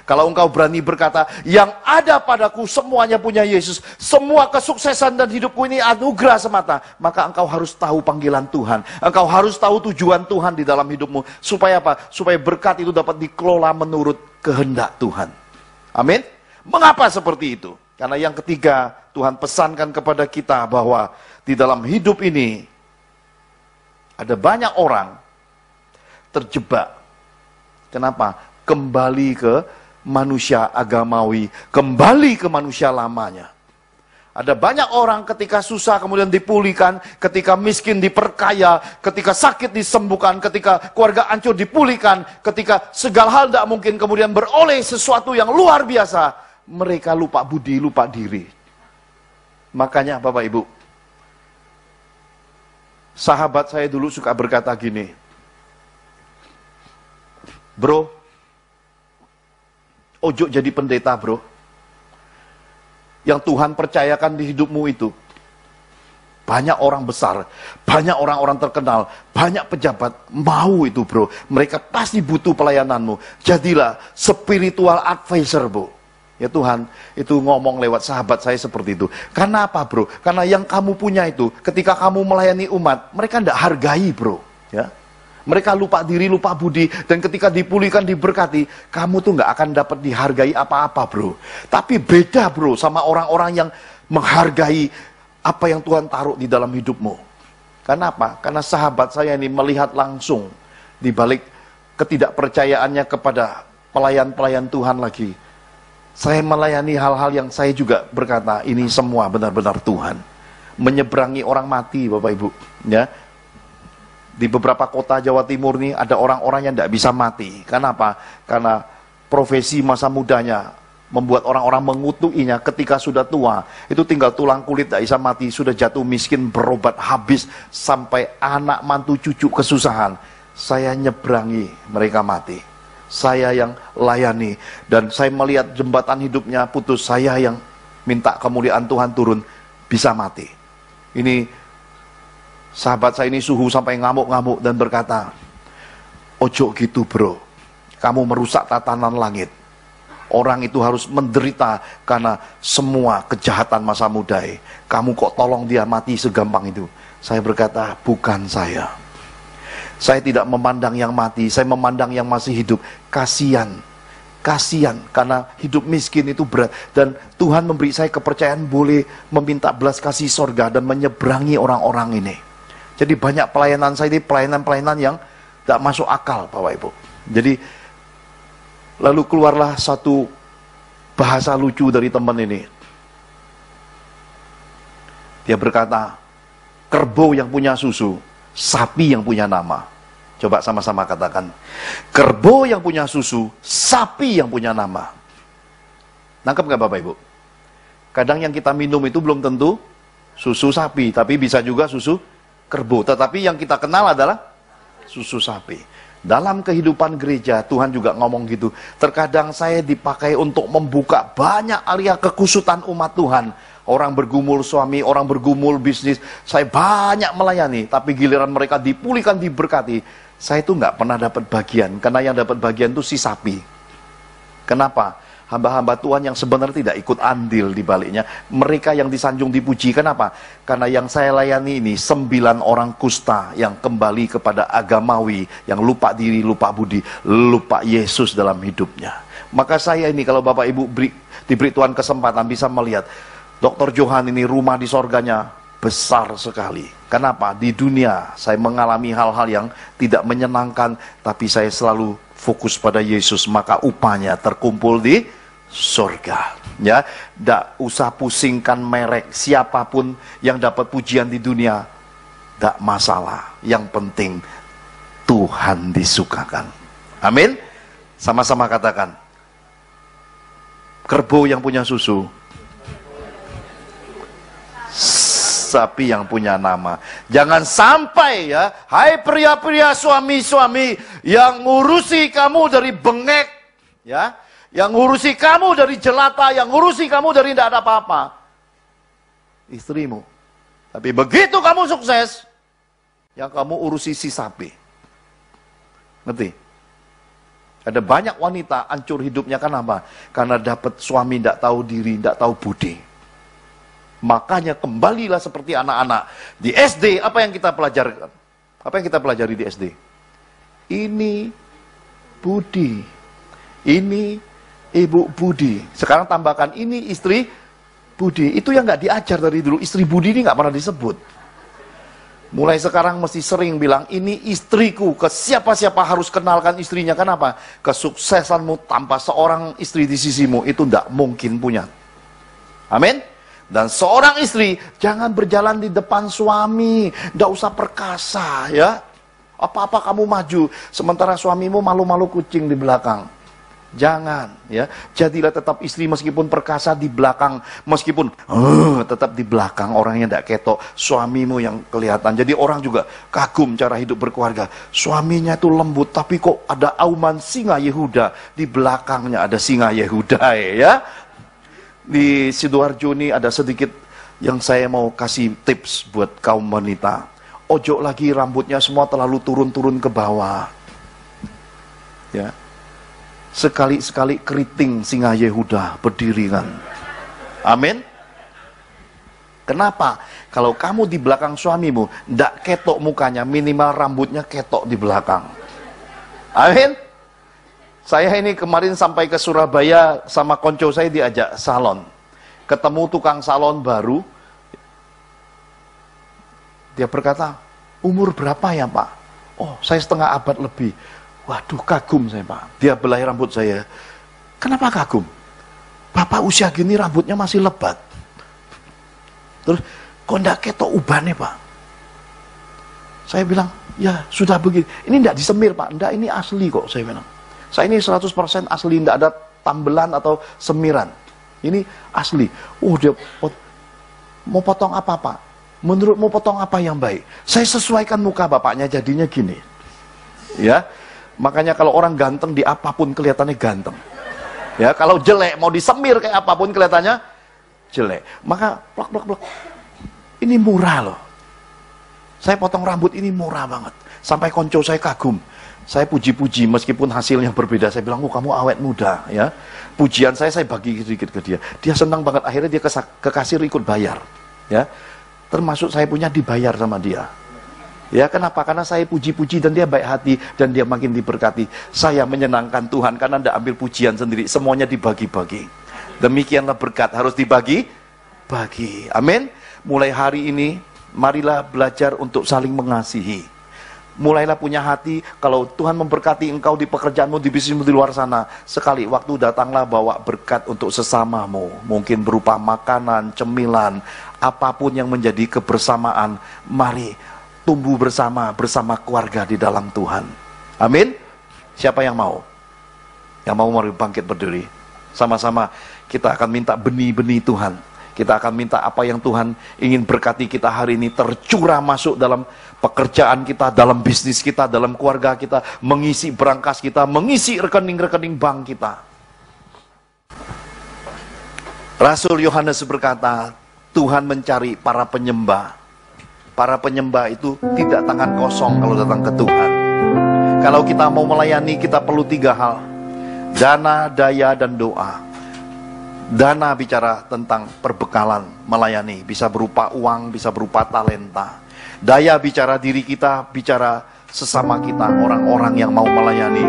Kalau engkau berani berkata, yang ada padaku semuanya punya Yesus, semua kesuksesan dan hidupku ini anugerah semata, maka engkau harus tahu panggilan Tuhan. Engkau harus tahu tujuan Tuhan di dalam hidupmu. Supaya apa? Supaya berkat itu dapat dikelola menurut kehendak Tuhan. Amin. Mengapa seperti itu? Karena yang ketiga, Tuhan pesankan kepada kita bahwa di dalam hidup ini ada banyak orang terjebak. Kenapa? Kembali ke manusia agamawi, kembali ke manusia lamanya. Ada banyak orang ketika susah kemudian dipulihkan, ketika miskin diperkaya, ketika sakit disembuhkan, ketika keluarga hancur dipulihkan, ketika segala hal tidak mungkin kemudian beroleh sesuatu yang luar biasa, mereka lupa budi, lupa diri. Makanya Bapak Ibu, sahabat saya dulu suka berkata gini, bro, ojo jadi pendeta bro. Yang Tuhan percayakan di hidupmu itu banyak orang besar, banyak orang-orang terkenal, banyak pejabat mau itu bro. Mereka pasti butuh pelayananmu. Jadilah spiritual advisor bro. Ya Tuhan, itu ngomong lewat sahabat saya seperti itu. Karena apa bro? Karena yang kamu punya itu, ketika kamu melayani umat, mereka tidak hargai bro. Ya, mereka lupa diri, lupa budi, dan ketika dipulihkan, diberkati, kamu tuh nggak akan dapat dihargai apa-apa bro. Tapi beda bro sama orang-orang yang menghargai apa yang Tuhan taruh di dalam hidupmu. Kenapa? Karena sahabat saya ini melihat langsung di balik ketidakpercayaannya kepada pelayan-pelayan Tuhan lagi. Saya melayani hal-hal yang saya juga berkata, ini semua benar-benar Tuhan. Menyeberangi orang mati Bapak Ibu. Ya. Di beberapa kota Jawa Timur nih ada orang-orang yang tidak bisa mati. Kenapa? Karena profesi masa mudanya membuat orang-orang mengutukinya ketika sudah tua. Itu tinggal tulang kulit tidak bisa mati. Sudah jatuh miskin, berobat habis. Sampai anak mantu cucu kesusahan. Saya nyeberangi mereka mati. Saya yang layani. Dan saya melihat jembatan hidupnya putus. Saya yang minta kemuliaan Tuhan turun. Bisa mati. Ini sahabat saya ini suhu sampai ngamuk-ngamuk dan berkata, ojo gitu bro, kamu merusak tatanan langit. Orang itu harus menderita karena semua kejahatan masa muda. Kamu kok tolong dia mati segampang itu? Saya berkata, bukan saya. Saya tidak memandang yang mati, saya memandang yang masih hidup. Kasihan, kasihan, karena hidup miskin itu berat. Dan Tuhan memberi saya kepercayaan boleh meminta belas kasih sorga dan menyeberangi orang-orang ini. Jadi banyak pelayanan saya ini pelayanan-pelayanan yang tidak masuk akal Bapak Ibu. Jadi lalu keluarlah satu bahasa lucu dari teman ini. Dia berkata, kerbau yang punya susu, sapi yang punya nama. Coba sama-sama katakan, kerbau yang punya susu, sapi yang punya nama. Nangkep gak Bapak Ibu? Kadang yang kita minum itu belum tentu susu sapi, tapi bisa juga susu kerbau. Tetapi yang kita kenal adalah susu sapi. Dalam kehidupan gereja, Tuhan juga ngomong gitu. Terkadang saya dipakai untuk membuka banyak area kekusutan umat Tuhan. Orang bergumul suami, orang bergumul bisnis. Saya banyak melayani, tapi giliran mereka dipulihkan, diberkati, saya itu nggak pernah dapat bagian. Karena yang dapat bagian itu si sapi. Kenapa? Hamba-hamba Tuhan yang sebenarnya tidak ikut andil di baliknya. Mereka yang disanjung dipuji. Kenapa? Karena yang saya layani ini 9 orang kusta yang kembali kepada agamawi, yang lupa diri, lupa budi, lupa Yesus dalam hidupnya. Maka saya ini kalau Bapak Ibu diberi Tuhan kesempatan bisa melihat Dr. Johan ini rumah di sorganya besar sekali. Kenapa? Di dunia saya mengalami hal-hal yang tidak menyenangkan, tapi saya selalu fokus pada Yesus, maka upahnya terkumpul di surga. Ya, tidak usah pusingkan merek siapapun yang dapat pujian di dunia, tidak masalah. Yang penting Tuhan disukakan. Amin. Sama-sama katakan, kerbau yang punya susu, sapi yang punya nama. Jangan sampai ya, hai pria-pria suami-suami yang ngurusi kamu dari bengek, ya, yang ngurusi kamu dari jelata, yang ngurusi kamu dari tidak ada apa-apa, istrimu. Tapi begitu kamu sukses, yang kamu urusi si sapi. Ngerti? Ada banyak wanita hancur hidupnya apa? Karena dapat suami tidak tahu diri, tidak tahu budi. Makanya kembalilah seperti anak-anak. Di SD, apa yang kita pelajari? Apa yang kita pelajari di SD? Ini budi. Ini ibu budi. Sekarang tambahkan ini istri budi. Itu yang nggak diajar dari dulu. Istri budi ini nggak pernah disebut. Mulai sekarang mesti sering bilang, ini istriku. Ke siapa-siapa harus kenalkan istrinya. Kenapa? Kesuksesanmu tanpa seorang istri di sisimu itu tidak mungkin punya. Amin. Dan seorang istri jangan berjalan di depan suami. Tidak usah perkasa ya. Apa-apa kamu maju. Sementara suamimu malu-malu kucing di belakang. Jangan ya, jadilah tetap istri meskipun perkasa di belakang, meskipun tetap di belakang, orangnya tidak ketok, suamimu yang kelihatan. Jadi orang juga kagum cara hidup berkeluarga. Suaminya itu lembut, tapi kok ada auman singa Yehuda, di belakangnya ada singa Yehuda ya. Di Sidoarjo ini ada sedikit yang saya mau kasih tips buat kaum wanita. Ojo lagi rambutnya semua terlalu turun-turun ke bawah. Ya. Sekali-sekali keriting singa Yehuda berdiri kan. Amin. Kenapa? Kalau kamu di belakang suamimu, ndak ketok mukanya, minimal rambutnya ketok di belakang. Amin. Saya ini kemarin sampai ke Surabaya sama konco saya diajak salon. Ketemu tukang salon baru. Dia berkata, umur berapa ya Pak? Oh, saya setengah abad lebih. Waduh, kagum saya Pak. Dia belai rambut saya. Kenapa kagum? Bapak usia gini rambutnya masih lebat. Terus, kok enggak ketok ubannya Pak? Saya bilang, ya sudah begini. Ini enggak disemir Pak, enggak, ini asli kok, saya bilang. Saya ini 100% asli, enggak ada tambelan atau semiran. Ini asli. Dia mau potong apa Pak? Menurut mau potong apa yang baik? Saya sesuaikan muka bapaknya jadinya gini. Ya. Makanya kalau orang ganteng di apapun kelihatannya ganteng. Ya, kalau jelek mau disemir kayak apapun kelihatannya jelek. Maka plak. Ini murah loh. Saya potong rambut ini murah banget. Sampai konco saya kagum. Saya puji-puji meskipun hasilnya berbeda. Saya bilang, kamu awet muda ya. Pujian saya bagi sedikit ke dia. Dia senang banget, akhirnya dia ke kasir ikut bayar. Ya. Termasuk saya punya dibayar sama dia. Ya, kenapa? Karena saya puji-puji dan dia baik hati dan dia makin diberkati. Saya menyenangkan Tuhan karena tidak ambil pujian sendiri, semuanya dibagi-bagi. Demikianlah berkat harus dibagi-bagi. Amin. Mulai hari ini, marilah belajar untuk saling mengasihi. Mulailah punya hati, kalau Tuhan memberkati engkau di pekerjaanmu, di bisnismu di luar sana, sekali waktu datanglah bawa berkat untuk sesamamu. Mungkin berupa makanan, cemilan, apapun yang menjadi kebersamaan. Mari tumbuh bersama keluarga di dalam Tuhan. Amin. Siapa yang mau? Yang mau, mari bangkit berdiri. Sama-sama kita akan minta benih-benih Tuhan. Kita akan minta apa yang Tuhan ingin berkati kita hari ini tercurah masuk dalam pekerjaan kita, dalam bisnis kita, dalam keluarga kita, mengisi berangkas kita, mengisi rekening-rekening bank kita. Rasul Yohanes berkata, Tuhan mencari para penyembah. Para penyembah itu tidak tangan kosong kalau datang ke Tuhan. Kalau kita mau melayani, kita perlu 3 hal. Dana, daya, dan doa. Dana bicara tentang perbekalan melayani. Bisa berupa uang, bisa berupa talenta. Daya bicara diri kita, bicara sesama kita, orang-orang yang mau melayani.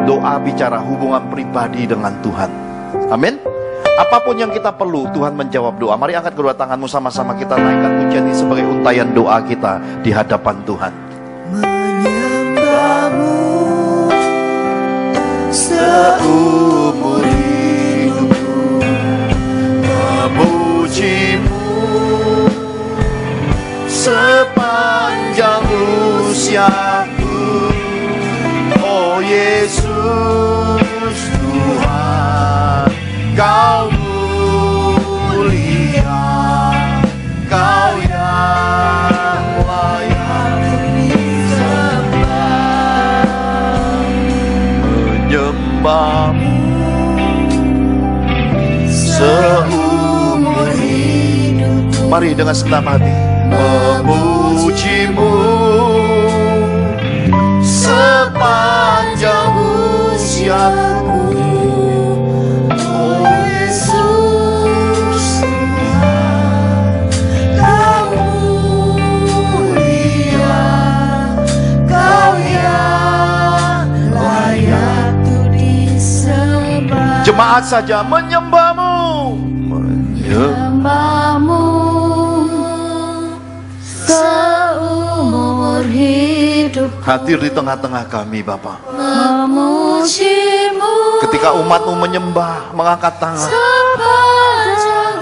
Doa bicara hubungan pribadi dengan Tuhan. Amin. Apapun yang kita perlu, Tuhan menjawab doa. Mari angkat kedua tanganmu, sama-sama kita naikkan pujian ini sebagai untayan doa kita di hadapan Tuhan.
Menyembahmu seumur hidupku, memujimu sepanjang usiaku. Oh Yesus Tuhan, Kau mulia, Kau yang layak disembah. Menyembahmu seumur hidup.
Mari dengan segenap hati
memujimu sepanjang usia.
Jemaat saja menyembah-Mu,
menyembah-Mu seumur hidup.
Hadir di tengah-tengah kami Bapa.
Memuji-Mu
Ketika umat-Mu menyembah, mengangkat tangan,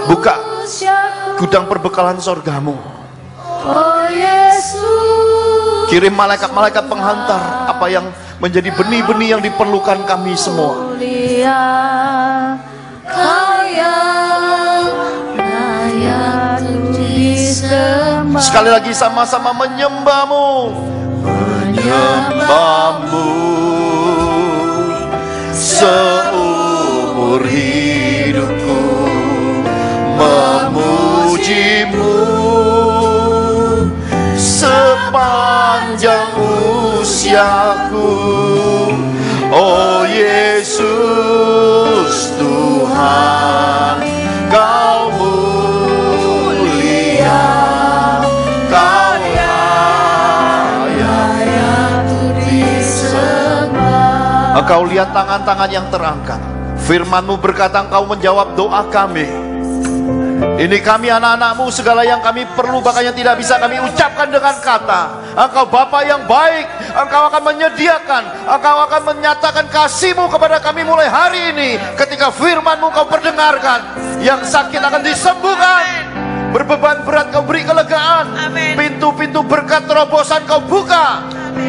buka gudang perbekalan sorga-Mu.
Oh Yesus,
Kirim malaikat-malaikat penghantar apa yang menjadi benih-benih yang diperlukan kami semua.
mulia Kau yang layak disembah.
Sekali lagi sama-sama menyembah-Mu, menyembah-Mu seumur hidupku, memuji-Mu sepanjang usiaku. Oh Yesus Tuhan, Kau mulia, Kau layak disembah. Engkau lihat tangan-tangan yang terangkat. Firman-Mu berkata Engkau menjawab doa kami. Ini kami anak-anak-Mu, segala yang kami perlu bahkan yang tidak bisa kami ucapkan dengan kata. Engkau Bapa yang baik, Engkau akan menyediakan, Engkau akan menyatakan kasih-Mu kepada kami mulai hari ini. Ketika firman-Mu Kau perdengarkan, yang sakit akan disembuhkan, berbeban berat Kau beri kelegaan, pintu-pintu berkat terobosan Kau buka,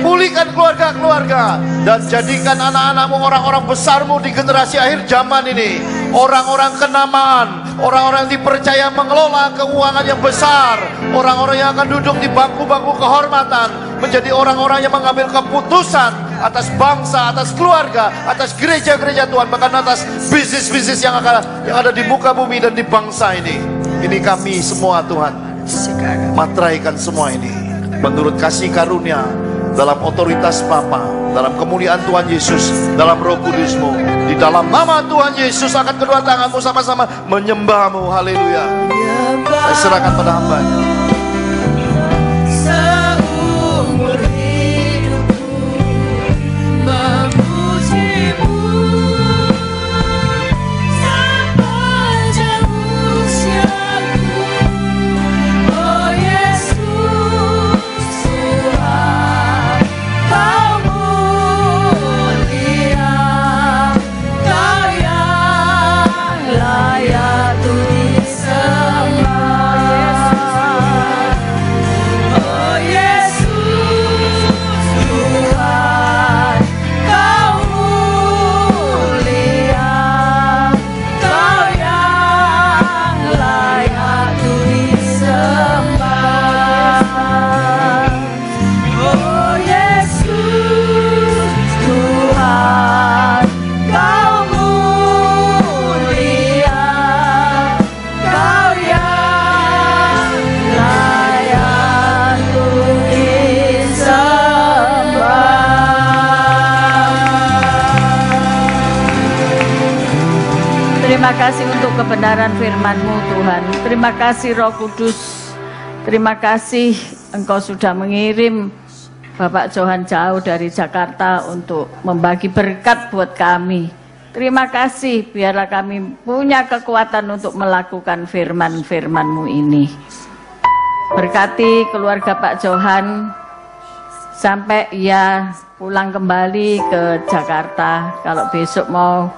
pulihkan keluarga-keluarga, dan jadikan anak-anak-Mu orang-orang besar-Mu di generasi akhir zaman ini, orang-orang kenamaan, orang-orang yang dipercaya mengelola keuangan yang besar, orang-orang yang akan duduk di bangku-bangku kehormatan, menjadi orang-orang yang mengambil keputusan atas bangsa, atas keluarga, atas gereja-gereja Tuhan, bahkan atas bisnis-bisnis yang ada di muka bumi dan di bangsa ini. Ini kami semua Tuhan, materaikan semua ini menurut kasih karunia, dalam otoritas Bapa, dalam kemuliaan Tuhan Yesus, dalam Roh Kudus-Mu, di dalam nama Tuhan Yesus. Angkat kedua tangan-Mu sama-sama menyembah-Mu. Haleluya. Saya serahkan pada hamba-Nya.
Seumur hidupku memuji-Mu sepanjang usiaku. Oh Yesus Tuhan, Kau mulia, Kau yang layak disembah. Oh Yesus Tuhan, Kau mulia, Kau yang layak disembah. Oh Yesus Tuhan, Kau mulia, Kau yang layak disembah. Terima kasih untuk kebenaran firman-Mu Tuhan. Terima kasih Roh Kudus. Terima kasih Engkau sudah mengirim Bapak Johan jauh dari Jakarta untuk membagi berkat buat kami. Terima kasih, biarlah kami punya kekuatan untuk melakukan firman-firman-Mu ini. Berkati keluarga Pak Johan sampai ia pulang kembali ke Jakarta. Kalau besok mau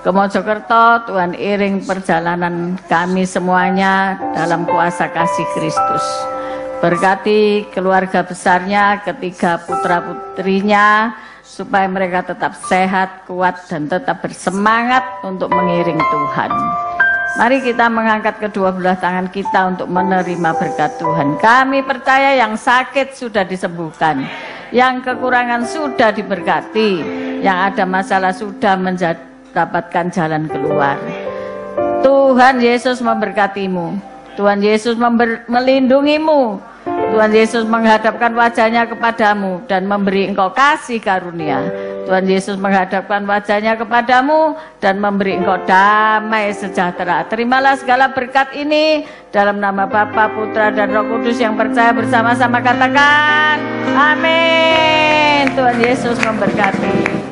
ke Mojokerto, Tuhan iring perjalanan kami semuanya dalam kuasa kasih Kristus. Berkati keluarga besarnya, ketiga putra-putrinya, supaya mereka tetap sehat, kuat, dan tetap bersemangat untuk mengiring Tuhan. Mari kita mengangkat kedua belah tangan kita untuk menerima berkat Tuhan. Kami percaya yang sakit sudah disembuhkan, yang kekurangan sudah diberkati, yang ada masalah sudah mendapatkan jalan keluar. Tuhan Yesus memberkatimu, Tuhan Yesus melindungimu, Tuhan Yesus menghadapkan wajahnya kepadamu dan memberi engkau kasih karunia. Tuhan Yesus menghadapkan wajahnya kepadamu dan memberi engkau damai sejahtera. Terimalah segala berkat ini dalam nama Bapa, Putra, dan Roh Kudus yang percaya bersama-sama katakan amin. Tuhan Yesus memberkati.